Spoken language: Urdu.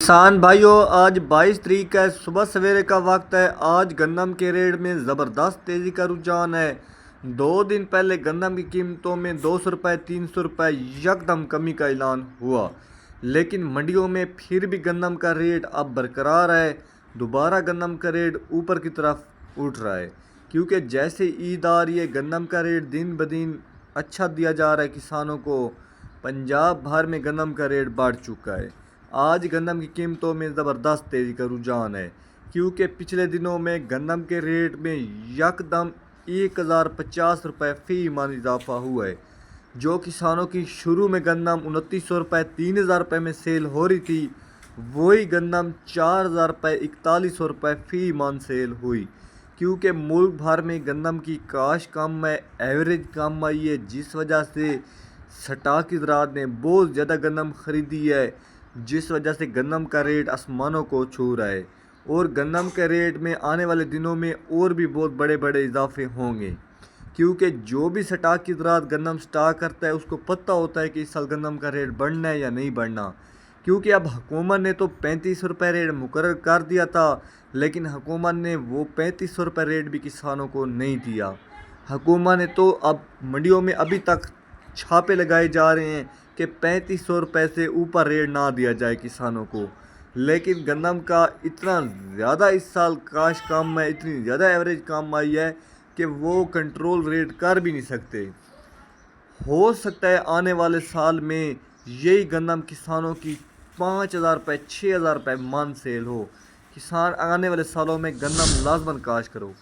کسان بھائیوں، آج 22 تاریخ ہے، صبح سویرے کا وقت ہے۔ آج گندم کے ریٹ میں زبردست تیزی کا رجحان ہے۔ 2 دن پہلے گندم کی قیمتوں میں 200 روپے 300 روپے یکدم کمی کا اعلان ہوا، لیکن منڈیوں میں پھر بھی گندم کا ریٹ اب برقرار ہے۔ دوبارہ گندم کا ریٹ اوپر کی طرف اٹھ رہا ہے، کیونکہ جیسے عید آ رہی ہے گندم کا ریٹ دن بدن اچھا دیا جا رہا ہے کسانوں کو۔ پنجاب بھر میں گندم کا ریٹ بڑھ چکا ہے۔ آج گندم کی قیمتوں میں زبردست تیزی کا رجحان ہے، کیونکہ پچھلے دنوں میں گندم کے ریٹ میں یکدم 1050 روپے فی من اضافہ ہوا ہے۔ جو کسانوں کی شروع میں گندم 2900 روپے 3000 روپے میں سیل ہو رہی تھی، وہی گندم 4000 روپے 4100 روپے فی من سیل ہوئی، کیونکہ ملک بھر میں گندم کی کاشت کم ہے، ایوریج کم آئی ہے، جس وجہ سے سٹاک حضرات نے بہت زیادہ گندم خریدی ہے، جس وجہ سے گندم کا ریٹ آسمانوں کو چھو رہا ہے۔ اور گندم کے ریٹ میں آنے والے دنوں میں اور بھی بہت بڑے بڑے اضافے ہوں گے، کیونکہ جو بھی سٹاک حضرات گندم سٹاک کرتا ہے اس کو پتہ ہوتا ہے کہ اس سال گندم کا ریٹ بڑھنا ہے یا نہیں بڑھنا۔ کیونکہ اب حکومت نے تو 3500 روپے ریٹ مقرر کر دیا تھا، لیکن حکومت نے وہ 3500 روپے ریٹ بھی کسانوں کو نہیں دیا۔ حکومت نے تو اب منڈیوں میں ابھی تک چھاپے لگائے جا رہے ہیں کہ 3500 روپے سے اوپر ریٹ نہ دیا جائے کسانوں کو، لیکن گندم کا اتنا زیادہ اس سال کاشت کم ہے، اتنی زیادہ ایوریج کم آئی ہے کہ وہ کنٹرول ریٹ کر بھی نہیں سکتے۔ ہو سکتا ہے آنے والے سال میں یہی گندم کسانوں کی 5000 روپے 6000 روپے من سیل ہو۔ کسان آنے والے سالوں میں گندم لازماً کاشت کرو۔